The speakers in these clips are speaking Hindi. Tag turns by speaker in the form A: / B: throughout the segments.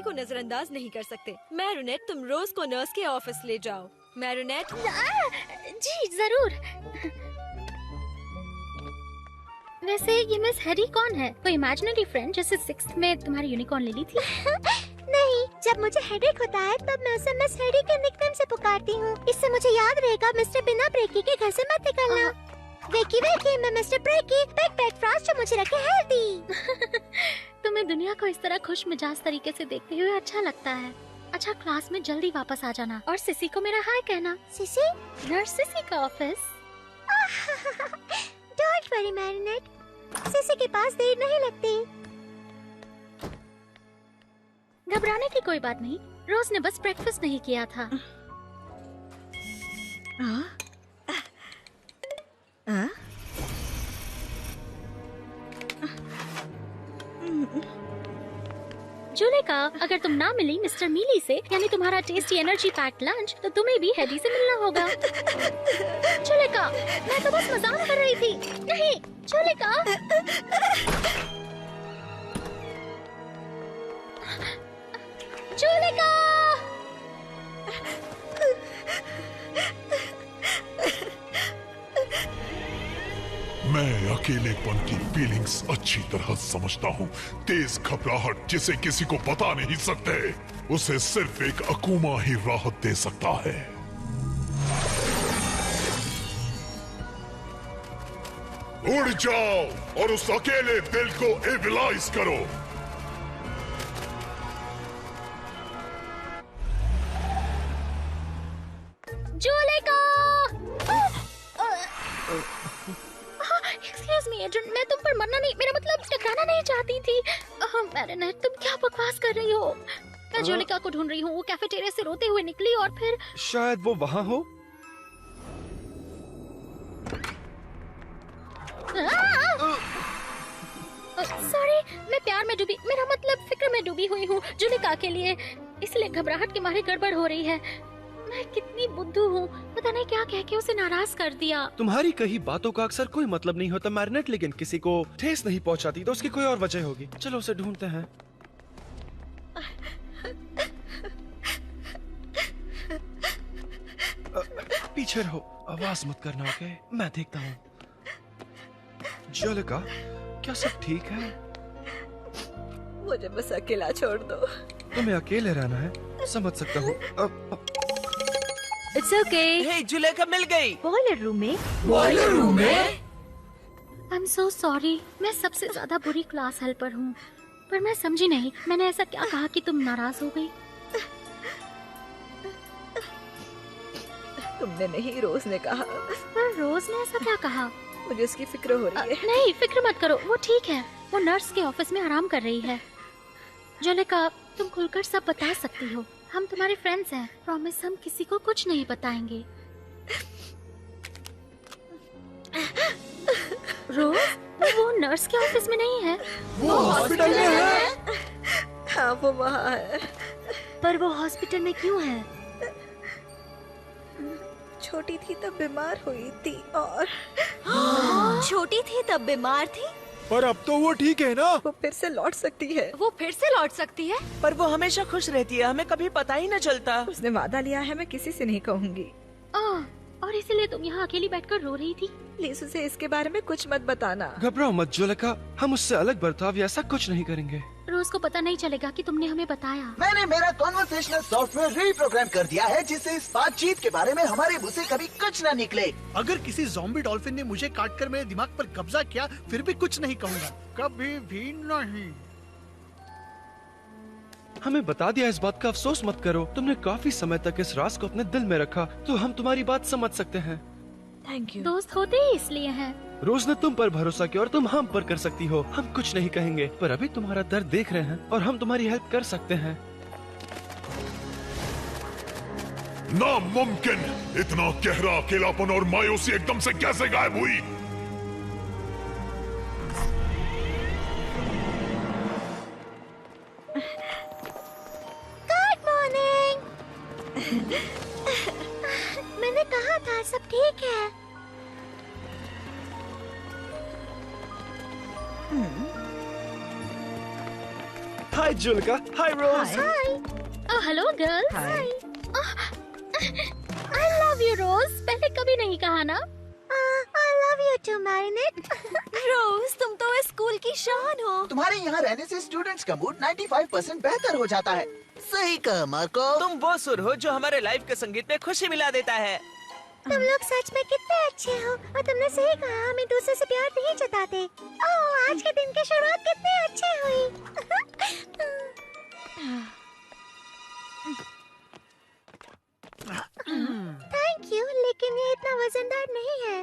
A: को नजरअंदाज नहीं कर सकते। मैरोनेट, तुम रोज को नर्स के ऑफिस ले जाओ। मैरोनेट।
B: जी जरूर। वैसे ये मिस हैरी कौन है? कोई इमेजिनरी फ्रेंड जैसे 6th में तुम्हारी यूनिकॉर्न ले ली थी?
C: नहीं, जब मुझे हेडेक होता है तब मैं उसे मिस हेडी के निकनेम से पुकारती हूँ। इससे मुझे याद रहेगा मिस्टर बिना ब्रेकी के घर से मत निकलना। वेकी वेकी, मैं मिस्टर ब्रेकी, बैक बैक फ्रॉस्ट जो मुझे रखे हेल्दी।
B: तुम्हें दुनिया को इस तरह खुश मिजाज तरीके से देखते हुए अच्छा लगता है। अच्छा, क्लास में जल्दी वापस आ जाना और सिसी को मेरा हाय कहना।
C: सिसी?
B: नर्स सिसी का ऑफिस।
C: डोंट वरी मैरिनेट, सिसी के पास देर नहीं लगती।
B: घबराने की कोई बात नहीं, रोज ने बस ब्रेकफास्ट नहीं किया था। जुलेका, अगर तुम ना मिली मिस्टर मीली से, यानी तुम्हारा टेस्टी एनर्जी पैक्ड लंच, तो तुम्हें भी हेडी से मिलना होगा। जुलेका, मैं तो बस मजाक कर रही थी। नहीं, जुलेका। जुलेका।
D: मैं अकेलेपन की फीलिंग्स अच्छी तरह समझता हूँ। तेज घबराहट जिसे किसी को बता नहीं सकते, उसे सिर्फ एक अकूमा ही राहत दे सकता है। उड़ जाओ और उस अकेले दिल को एविलाइज करो।
B: जुलेका। एक्सक्यूज मी एड्रिन, मैं तुम पर मरना नहीं, मेरा मतलब टकराना नहीं चाहती थी। मैरिनेट, तुम क्या बकवास कर रही हो? मैं जुलेका को ढूंढ रही हूँ। वो कैफेटेरिया से रोते हुए निकली और फिर
E: शायद वो वहाँ हो।
B: सॉरी, मैं प्यार में डूबी, मेरा मतलब फिक्र में डूबी हुई हूँ जुलेका के लिए, इसलिए घबराहट के मारे गड़बड़ हो रही है। मैं कितनी बुद्धू हूँ, पता नहीं क्या कह के उसे नाराज कर दिया।
E: तुम्हारी कही बातों का अक्सर कोई मतलब नहीं होता मैरिनेट, लेकिन किसी को ठेस नहीं पहुँचाती तो उसकी कोई और वजह होगी। चलो उसे ढूंढते हैं। पीछे रहो, आवाज मत करना, ओके? मैं देखता हूँ। जुलेका, क्या सब ठीक है?
A: मुझे बस अकेला छोड़ दो।
E: तुम्हें अकेले रहना है, समझ सकता हूँ।
A: It's okay.
F: हे, जुलेका मिल गई।
A: बॉयलर रूम में।
F: बॉयलर रूम में?
B: आई एम सो सॉरी, मैं सबसे ज्यादा बुरी क्लास हेल्पर हूँ, पर मैं समझी नहीं मैंने ऐसा क्या कहा कि तुम नाराज हो गई।
A: तुमने नहीं, रोज ने कहा।
B: पर रोज ने ऐसा क्या कहा?
A: मुझे उसकी फिक्र हो रही है।
B: नहीं, फिक्र मत करो, वो ठीक है। वो नर्स के ऑफिस में आराम कर रही है। जुलेका, तुम खुलकर सब बता सकती हो, हम तुम्हारे फ्रेंड्स हैं। प्रॉमिस, हम किसी को कुछ नहीं बताएंगे। रोज, वो नर्स के ऑफिस में नहीं है।
F: वो हॉस्पिटल में है।
A: हाँ, वो वहाँ है।
B: पर वो हॉस्पिटल में क्यों है?
A: छोटी थी तब बीमार हुई थी और
C: छोटी थी तब बीमार थी,
E: पर अब तो वो ठीक है ना?
A: वो फिर से लौट सकती है।
B: वो फिर से लौट सकती है?
F: पर वो हमेशा खुश रहती है, हमें कभी पता ही न चलता।
A: उसने वादा लिया है, मैं किसी से नहीं कहूँगी।
B: और इसीलिए तुम यहाँ अकेली बैठकर रो रही थी?
A: प्लीज उसे इसके बारे में कुछ मत बताना।
E: घबराओ मत जुलेका, हम उससे अलग बर्ताव या ऐसा कुछ नहीं करेंगे।
B: रोज को पता नहीं चलेगा कि तुमने हमें बताया।
G: मैंने मेरा कॉन्वर्सेशनल सॉफ्टवेयर रीप्रोग्राम कर दिया है, जिससे इस बातचीत के बारे में हमारे मुंह से कभी कुछ न निकले।
H: अगर किसी ज़ॉम्बी डॉल्फिन ने मुझे काटकर मेरे दिमाग पर कब्जा किया, फिर भी कुछ नहीं कहूँगा, कभी भी नहीं।
E: हमें बता दिया, इस बात का अफसोस मत करो। तुमने काफी समय तक इस राज को अपने दिल में रखा, तो हम तुम्हारी बात समझ सकते हैं।
A: Thank you.
B: दोस्त होते ही इसलिए हैं।
E: रोज ने तुम पर भरोसा किया और तुम हम पर कर सकती हो। हम कुछ नहीं कहेंगे, पर अभी तुम्हारा दर्द देख रहे हैं और हम तुम्हारी हेल्प कर सकते हैं।
D: नामुमकिन! इतना गहरा अकेलापन और मायूसी एकदम से कैसे गायब हुई?
C: Good morning. मैंने कहा था सब ठीक है।
E: Hi Julika, hi Rose.
B: Oh hello girls. I love you Rose. पहले कभी नहीं कहा ना।
C: I love you too, Marinette.
A: रोज, तुम तो इस स्कूल की शान हो।
G: तुम्हारे यहाँ रहने से स्टूडेंट्स का मूड 95% बेहतर हो जाता है। सही कहा मार्को।
F: तुम वो सुर हो जो हमारे लाइफ के संगीत में खुशी मिला देता है।
C: तुम लोग सच में कितने अच्छे हो और तुमने सही कहा, हम एक दूसरे से प्यार नहीं जताते। ओह, आज के दिन की शुरुआत कितनी अच्छी हुई। थैंक यू, लेकिन ये इतना वजनदार नहीं है।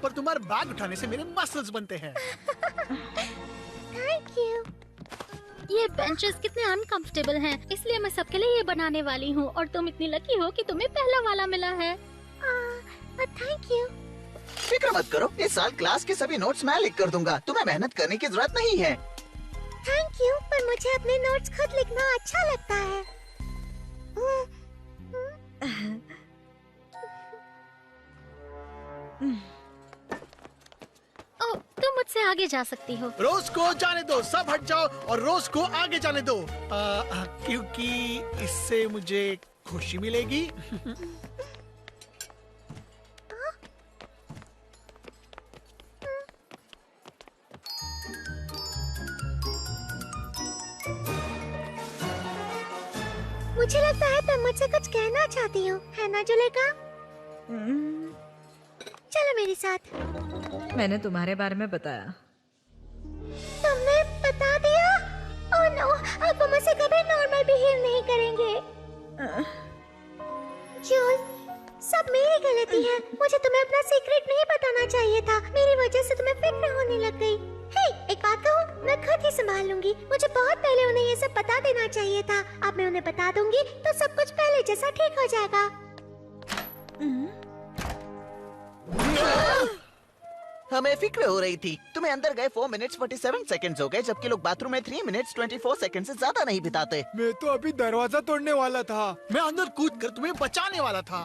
H: पर तुम्हारे बैग उठाने से मेरे मसल्स बनते हैं।
C: Thank you.
B: ये बेंचेस कितने अनकंफर्टेबल हैं, इसलिए मैं सबके लिए ये बनाने वाली हूँ और तुम इतनी लकी हो कि तुम्हें पहला वाला मिला है।
C: Thank you.
G: फिक्र मत करो, इस साल क्लास के सभी नोट्स मैं लिख कर दूंगा। तुम्हें मेहनत करने की जरूरत नहीं है।
C: थैंक यू, पर मुझे अपने नोट्स खुद लिखना अच्छा लगता है।
B: ओह, तुम मुझसे आगे जा सकती हो।
H: रोज को जाने दो, सब हट जाओ और रोज को आगे जाने दो, क्योंकि इससे मुझे खुशी मिलेगी।
C: मुझे लगता है तुम मुझसे कुछ कहना चाहती हो, है ना जुलेका? चलो मेरे साथ।
I: मैंने तुम्हारे बारे में बताया।
C: तुमने बता दिया? ओह नो, अब वो मुझसे कभी नॉर्मल बिहेव नहीं करेंगे। जूल, सब मेरी गलती है। मुझे तुम्हें अपना सीक्रेट नहीं बताना चाहिए था। मेरी वजह से तुम्हें फिक्र होने लग गई। हे, एक बात कहूँ, मैं खुद ही संभाल लूंगी। मुझे बहुत पहले उन्हें ये सब बता देना चाहिए था। अब मैं उन्हें बता दूंगी तो सब कुछ पहले जैसा ठीक हो जाएगा।
G: हमें फिक्र हो रही थी। तुम्हें अंदर गए 4 मिनट्स 47 सेकंड्स हो गए, जबकि लोग बाथरूम में 3 मिनट्स 24 सेकंड से ज्यादा नहीं बिताते।
J: मैं तो अभी दरवाजा तोड़ने वाला था।
H: मैं अंदर कूद कर तुम्हें बचाने वाला था।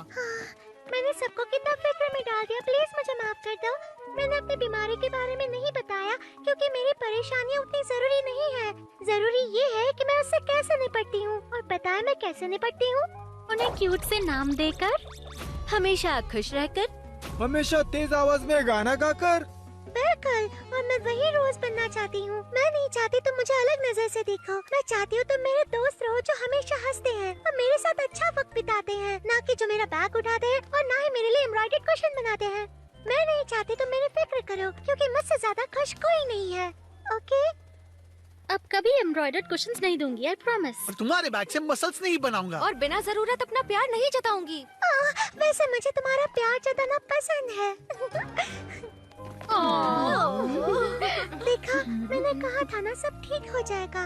C: मैंने सबको कितना फिक्र में डाल दिया। प्लीज मुझे माफ कर दो। मैंने अपनी बीमारी के बारे में नहीं बताया क्योंकि मेरी परेशानियाँ उतनी जरूरी नहीं है। जरूरी ये है कि मैं उससे कैसे निपटती हूँ। और पता है मैं कैसे निपटती हूँ?
B: उन्हें क्यूट से नाम देकर,
A: हमेशा खुश रहकर,
J: हमेशा तेज आवाज में गाना गाकर।
C: बिल्कुल, और मैं वही रोज बनना चाहती हूँ। मैं नहीं चाहती तुम मुझे अलग नजर से देखो। मैं चाहती हूँ तुम मेरे दोस्त रहो जो हमेशा हंसते हैं और मेरे साथ अच्छा वक्त बिताते हैं, ना कि जो मेरा बैग उठाते हैं और ना ही मेरे लिए एम्ब्रॉयडर्ड क्वेश्चन बनाते हैं। मैं नहीं चाहती तुम मेरी फिक्र करो क्योंकि मुझसे ज्यादा खुश कोई नहीं है। ओके?
B: अब कभी एम्ब्रॉयडर्ड क्वेश्चंस नहीं दूंगी, आई प्रॉमिस।
H: और तुम्हारे बैग से मसल्स नहीं बनाऊंगा।
A: और बिना जरूरत अपना प्यार नहीं जताऊंगी।
C: वैसे मुझे तुम्हारा प्यार जताना पसंद है। देखा, मैंने कहा था ना, सब ठीक हो जाएगा।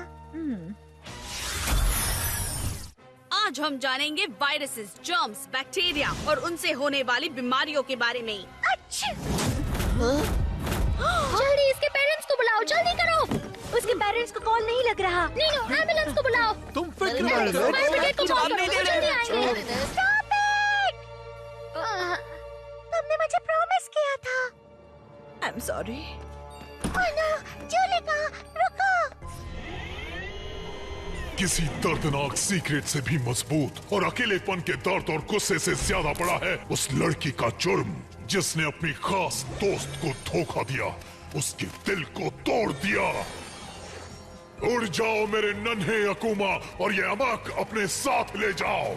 K: आज हम जानेंगे वायरसेस, जर्म्स, बैक्टीरिया और उनसे होने वाली बीमारियों के बारे में।
C: अच्छा,
B: जल्दी इसके पेरेंट्स को बुलाओ, जल्दी करो।
C: उसके पेरेंट्स को कॉल नहीं लग रहा।
B: नीनो, एम्बुलेंस को बुलाओ।
H: तुम फिक्र मत करो।
B: फायर ब्रिगेड को
F: जवाब
B: कॉल
F: नहीं
B: करो,
F: दे
B: जल्दी
F: रहे।
B: आएंगे।
C: Stop it! तुमने मुझे प्रॉमिस किया था।
I: I'm sorry.
C: ओह नो, जुलिका, रुको।
D: किसी दर्दनाक सीक्रेट से भी मजबूत और अकेलेपन के दर्द और गुस्से से ज्यादा बड़ा है उस लड़की का जुर्म जिसने अपनी खास दोस्त को धोखा दिया, उसके दिल को तोड़ दिया। उड़ जाओ मेरे नन्हे अकूमा और ये अमक अपने साथ ले जाओ।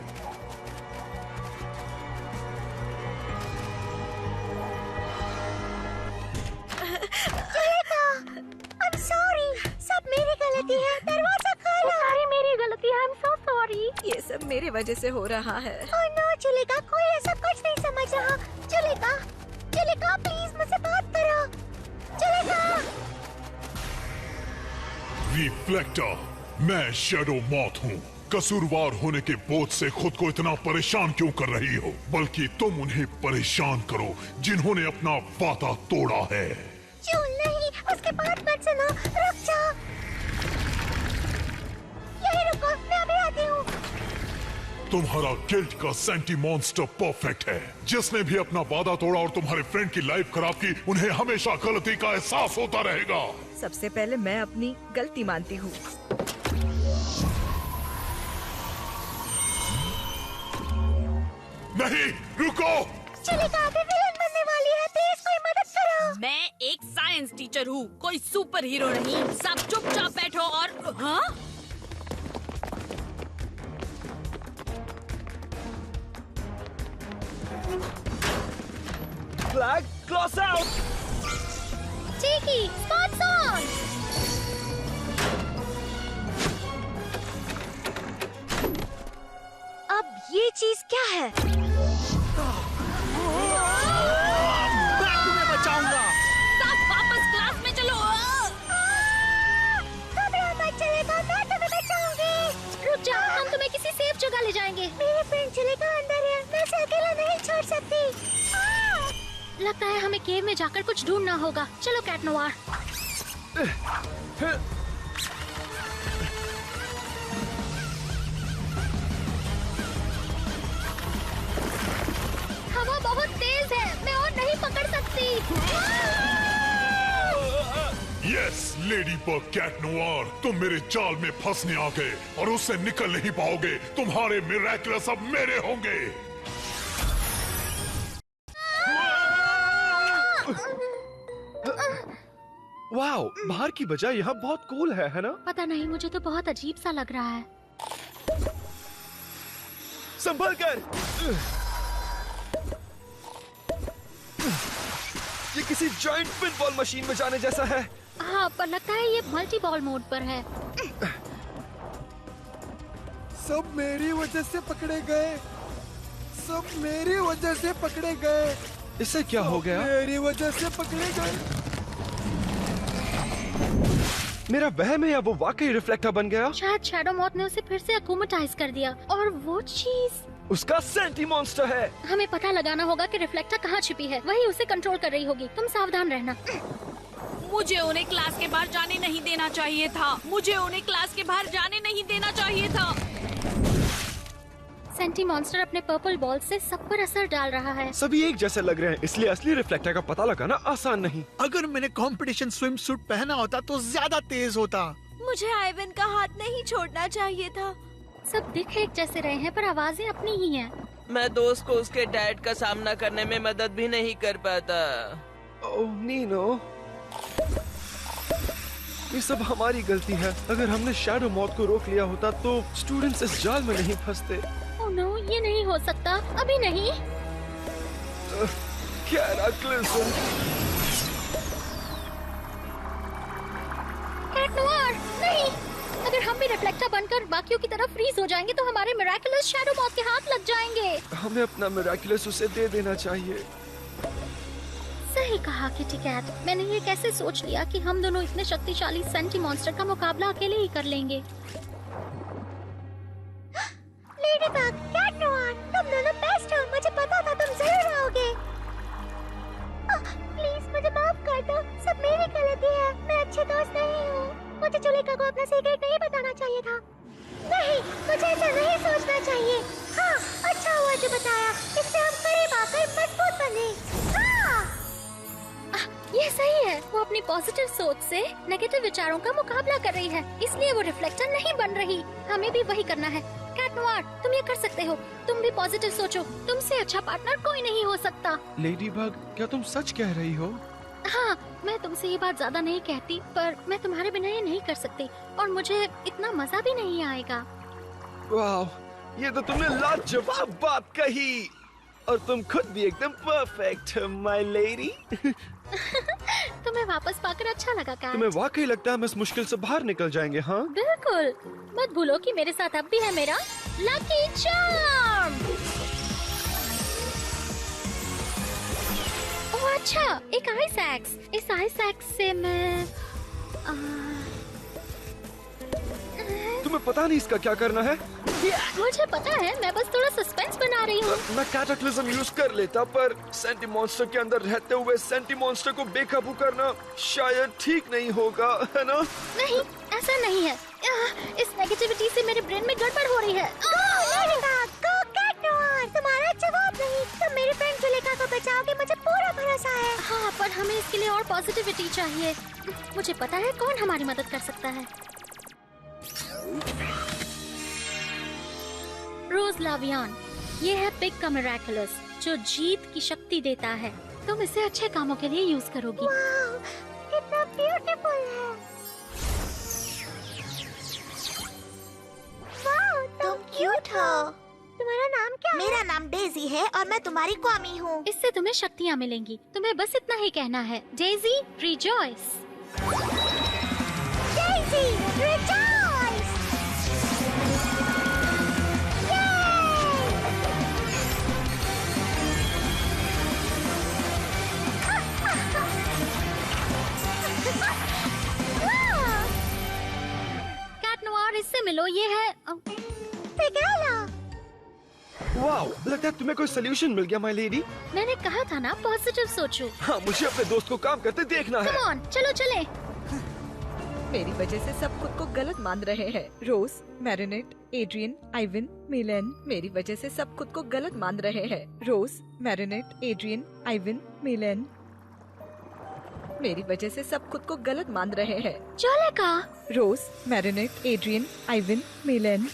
C: I'm sorry, सब मेरी गलती है। दरवाजा खोलो।
B: सारी मेरी गलती है, I'm so sorry।
I: ये सब मेरे वजह से हो रहा है।
C: ओह नो, जुलिका, कोई ऐसा कुछ नहीं समझ रहा। जुलिका, जुलिका, प्लीज मुझसे बात करो। जुलिका।
D: रिफ्लेक्टर, मैं शैडो मॉथ हूँ। कसूरवार होने के बोझ से खुद को इतना परेशान क्यों कर रही हो? बल्कि तुम उन्हें परेशान करो जिन्होंने अपना वादा तोड़ा है।
C: जूल, नहीं, उसके बात मत सुनो। रुक जाओ। यही रुको, मैं अभी आती हूँ।
D: तुम्हारा गिल्ट का सेंटी मॉन्स्टर परफेक्ट है। जिसने भी अपना वादा तोड़ा और तुम्हारे फ्रेंड की लाइफ खराब की, उन्हें हमेशा गलती का एहसास होता रहेगा।
I: सबसे पहले मैं अपनी गलती मानती हूँ।
D: नहीं, रुको।
C: जुलेखा अभी विलन बनने वाली है, प्लीज कोई मदद करो।
K: मैं एक साइंस टीचर हूँ, कोई सुपर हीरो नहीं। सब चुपचाप बैठो और हाँ?
E: Flag cross out.
B: Cheeky, spots on.
A: अब ये चीज क्या है?
H: मैं तुम्हें बचाऊंगा।
K: सब वापस क्लास में चलो।
C: घबरा मत जुलेखा, मैं तुम्हें बचाऊंगी।
B: रुक जाओ, हम तुम्हें किसी सेफ जगह ले जाएंगे।
C: मेरे फ्रेंड जुलेखा अंदर है, मैं उसे अकेला नहीं छोड़ सकती।
B: लगता है हमें केव में जाकर कुछ ढूंढना होगा। चलो कैट नोवार। हवा बहुत तेज है, मैं और नहीं पकड़ सकती।
D: Yes ladybug Cat Noir, तुम मेरे जाल में फंसने आ गए और उससे निकल नहीं पाओगे। तुम्हारे मिरेकलस अब मेरे होंगे।
E: वाओ, बाहर की बजाय यहाँ बहुत कूल है ना?
B: पता नहीं, मुझे तो बहुत अजीब सा लग रहा है।
E: संभल कर। ये किसी जॉइंट पिनबॉल मशीन में जाने जैसा है।
B: हाँ, पर लगता है ये मल्टी बॉल मोड पर है।
J: सब मेरी वजह से पकड़े गए, सब मेरी वजह से पकड़े गए।
E: इससे क्या हो गया?
J: मेरी वजह से पकड़े गए।
E: मेरा वहम है या वो वाकई रिफ्लेक्टर बन गया?
B: शायद शैडो मॉथ ने उसे फिर से अकोमटाइज कर दिया। और वो चीज
E: उसका सेंटी मॉन्स्टर है।
B: हमें पता लगाना होगा कि रिफ्लेक्टर कहाँ छिपी है। वही उसे कंट्रोल कर रही होगी। तुम सावधान रहना।
K: मुझे उन्हें क्लास के बाहर जाने नहीं देना चाहिए था। मुझे उन्हें क्लास के बाहर जाने नहीं देना चाहिए था।
B: सेंटी मॉन्स्टर अपने पर्पल बॉल से सब पर असर डाल रहा है।
E: सभी एक जैसे लग रहे हैं, इसलिए असली रिफ्लेक्टर का पता लगाना आसान नहीं।
H: अगर मैंने कंपटीशन स्विम सूट पहना होता तो ज्यादा तेज होता।
A: मुझे आइवन का हाथ नहीं छोड़ना चाहिए था।
B: सब दिख एक जैसे रहे हैं, पर आवाजें अपनी ही हैं।
F: मैं दोस्त को उसके डैड का सामना करने में मदद भी नहीं कर पाता।
E: ओह नीनो, ये सब हमारी गलती है। अगर हमने शैडो मॉथ को रोक लिया होता तो स्टूडेंट्स इस जाल में नहीं फंसते।
B: ओह नो, ये नहीं हो सकता। अभी नहीं।
E: कैराक्लिसन।
B: कैट नोवार, नहीं। अगर हम भी रिफ्लेक्टर बनकर बाकियों की तरफ फ्रीज हो जाएंगे तो हमारे मिरेकुलस शैडो मॉथ के हाथ लग जाएंगे।
E: हमें अपना मिरेकुलस उसे दे देना चाहिए।
B: सही कहा किटी कैट। मैंने ये कैसे सोच लिया कि हम दोनों इतने शक्तिशाली सेंटी मॉन्स्टर का मुकाबला अकेले ही कर लेंगे।
C: लेडी बग, कैट नोवार, तुम दोनों बेस्ट हो। मुझे पता था तुम जरूर आओगे। प्लीज मुझे माफ कर दो, सब मेरी गलती है। मैं अच्छे दोस्त नहीं हूँ। मुझे जुलेखा को अपना सीक्रेट नहीं बताना चाहिए था। नहीं, मुझे ऐसा नहीं सोचना चाहिए। हाँ, अच्छा हुआ जो बताया। इससे हम करीब आकर मजबूत बने। हाँ।
B: ये सही है। वो अपनी पॉजिटिव सोच से नेगेटिव विचारों का मुकाबला कर रही है, इसलिए वो रिफ्लेक्टर नहीं बन रही। हमें भी वही करना है। कैट नोवार, तुम ये कर सकते हो। तुम भी पॉजिटिव सोचो। तुमसे अच्छा पार्टनर कोई नहीं हो सकता।
E: लेडी बग, क्या तुम सच कह रही हो?
B: हाँ, मैं तुमसे ये बात ज्यादा नहीं कहती, पर मैं तुम्हारे बिना ये नहीं कर सकती और मुझे इतना मजा भी नहीं आएगा।
E: वाह, ये तो तुमने लाजवाब बात कही। और तुम खुद भी एकदम परफेक्ट, माय लेडी।
B: तुम्हें वापस पाकर अच्छा लगा कैट?
E: तुम्हें वाकई लगता है हम इस मुश्किल से बाहर निकल जाएंगे? हाँ
B: बिल्कुल। मत भूलो कि मेरे साथ अब भी है मेरा लकी चार्म। ओह अच्छा, एक आइस एक्स। इस आइस एक्स से मैं
E: तुम्हें पता नहीं इसका क्या करना है?
B: मुझे पता है, मैं बस थोड़ा सस्पेंस बना रही हूँ।
E: मैं कैटाक्लिज्म यूज कर लेता, पर सेंटी मॉन्स्टर के अंदर रहते हुए सेंटी मॉन्स्टर को बेकाबू करना शायद ठीक नहीं होगा, है ना?
B: नहीं, ऐसा नहीं है। इस नेगेटिविटी से मेरे ब्रेन में गड़बड़ हो रही है।
C: तुम्हारा जवाब नहीं। तुम मेरी फ्रेंड जुलेखा को बचाओगे, मुझे पूरा भरोसा है।
B: हाँ, पर हमें इसके लिए और पॉजिटिविटी चाहिए। मुझे पता है कौन हमारी मदद कर सकता है। रोज लावियान। ये है पिग का मिरेकुलस, जो जीत की शक्ति देता है। तुम इसे अच्छे कामों के लिए यूज करोगी।
C: वाह, कितना ब्यूटीफुल है। वाह, तुम क्यूट हो। तुम्हारा नाम क्या है? मेरा नाम डेजी है और मैं तुम्हारी स्वामी हूँ।
B: इससे तुम्हें शक्तियाँ मिलेंगी। तुम्हें बस इतना ही कहना है, Daisy rejoice.
C: Daisy rejoice.
B: Cat Noir, इससे मिलो। ये है
E: वाओ, लगता है तुम्हें कोई सोल्यूशन मिल गया माय लेडी।
B: मैंने कहा था ना पॉजिटिव सोचो।
E: हाँ, मुझे अपने दोस्त को काम करते देखना है।
B: कम ऑन, चलो चले।
I: मेरी वजह से सब खुद को गलत मान रहे हैं। रोज, मैरिनेट, एड्रियन, आइवन, मिलन। मेरी वजह से सब खुद को गलत मान रहे हैं। रोज, मैरिनेट, एड्रियन, आइवन, मिलन। मेरी वजह से सब खुद को गलत मान रहे हैं।
B: चलेगा।
I: रोज, मैरिनेट, एड्रियन, आइवन, मिलन।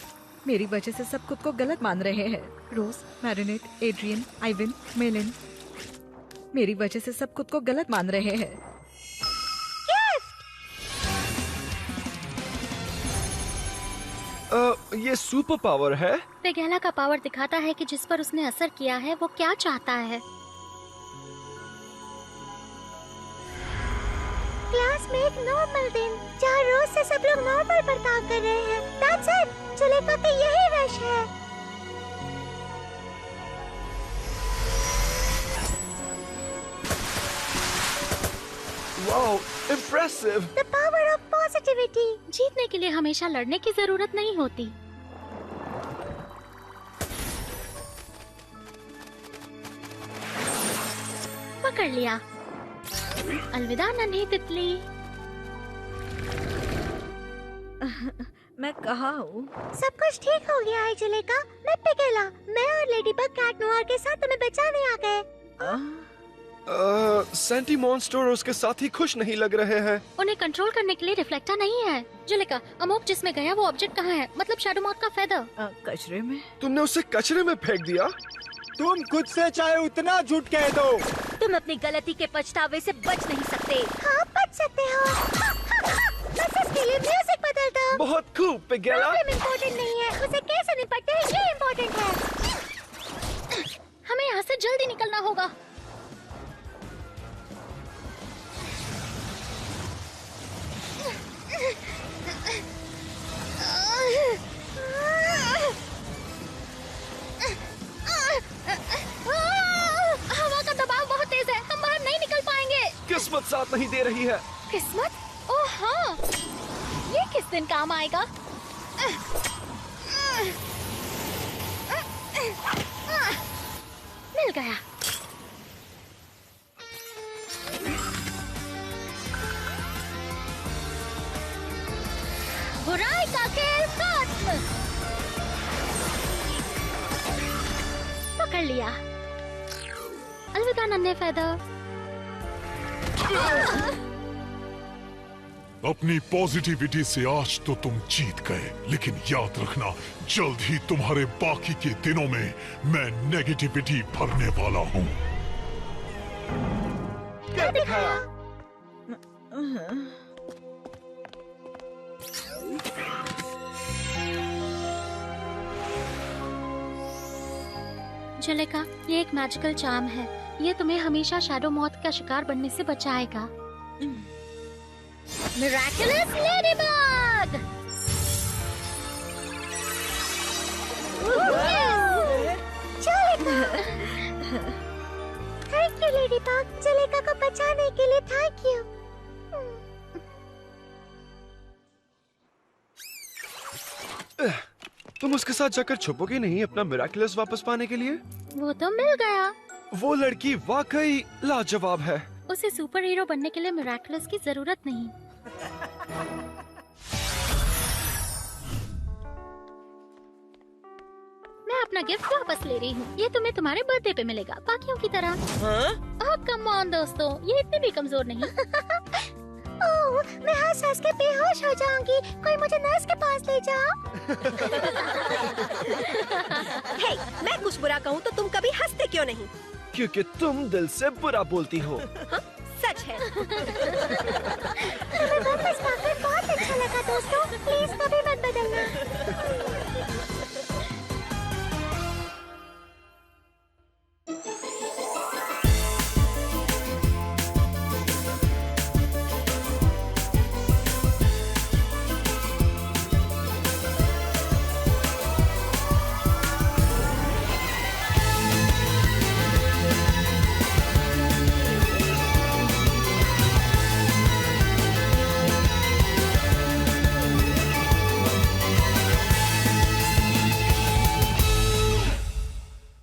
I: मेरी वजह से सब खुद को गलत मान रहे हैं। रोज, मैरिनेट, एड्रियन, आइवन, मिलन। मेरी वजह से सब खुद को गलत मान रहे हैं।
E: ये सुपर पावर है।
B: पेगेला का पावर दिखाता है कि जिस पर उसने असर किया है वो क्या चाहता है।
C: क्लास में एक नॉर्मल दिन, जहाँ रोज से सब लोग नॉर्मल बर्ताव कर रहे हैं। That's it. जुलेखा का यही रश है।
E: Wow, impressive.
C: The power of positivity.
B: जीतने के लिए हमेशा लड़ने की जरूरत नहीं होती। पकड़ लिया। अलविदा नन्ही तितली।
I: मैं कहाँ हूँ?
C: सब कुछ ठीक हो गया है जुलेखा। मैं पिगेला, मैं और लेडी बग कैट नोआर के साथ तुम्हें बचाने आ गए।
E: सैंटी मॉन्स्टर और उसके साथी खुश नहीं लग रहे हैं।
B: उन्हें कंट्रोल करने के लिए रिफ्लेक्टर नहीं है। जुलेखा, अमोक जिसमें गया वो ऑब्जेक्ट कहाँ है? मतलब शैडो मॉथ का फेदर।
I: कचरे में।
E: तुमने उसे कचरे में फेंक दिया?
J: तुम खुद से चाहे उतना झूठ कह दो,
A: तुम अपनी गलती के पछतावे से बच नहीं सकते।
C: हाँ, बच सकते हो। बस इसके लिए म्यूजिक बदल दो।
E: बहुत खूब पिगेला।
C: प्रॉब्लम इम्पोर्टेंट नहीं है, उसे कैसे निपटते हैं ये इम्पोर्टेंट है।
B: हमें यहाँ से जल्दी निकलना होगा। हवा का दबाव बहुत तेज है, हम बाहर नहीं निकल पाएंगे।
E: किस्मत साथ नहीं दे रही है।
B: किस्मत? ओह हाँ, ये किस दिन काम आएगा? मिल गया। बुराई का खेल खत्म। पकड़ लिया। अलविदा नन्हे फेदर।
D: अपनी पॉजिटिविटी से आज तो तुम जीत गए, लेकिन याद रखना, जल्द ही तुम्हारे बाकी के दिनों में मैं नेगेटिविटी भरने वाला हूँ।
E: क्या दिखाया?
B: जुलेखा, ये एक मैजिकल चार्म है। ये तुम्हें हमेशा शैडो मॉथ का शिकार बनने से बचाएगा। Miraculous ladybug.
C: Thank you ladybug, Zulekha को बचाने के लिए थैंक यू।
E: तुम उसके साथ जाकर छुपोगे नहीं अपना मिरेकुलस वापस पाने के लिए?
B: वो तो मिल गया।
E: वो लड़की वाकई लाजवाब है।
B: उसे सुपर हीरो बनने के लिए मिरेकुलस की जरूरत नहीं। मैं अपना गिफ्ट वापस ले रही हूँ। ये तुम्हें तुम्हारे बर्थडे पे मिलेगा, बाकियों की तरह। ओह कम ऑन दोस्तों, ये इतने भी कमजोर नहीं।
C: ओह, मैं सांस सांस के बेहोश हो जाऊंगी। कोई मुझे नर्स के पास ले जाओ।
L: हे, मैं कुछ बुरा कहूँ तो तुम कभी हंसते क्यों नहीं?
E: क्योंकि तुम दिल से बुरा बोलती हो।
L: हाँ, सच है।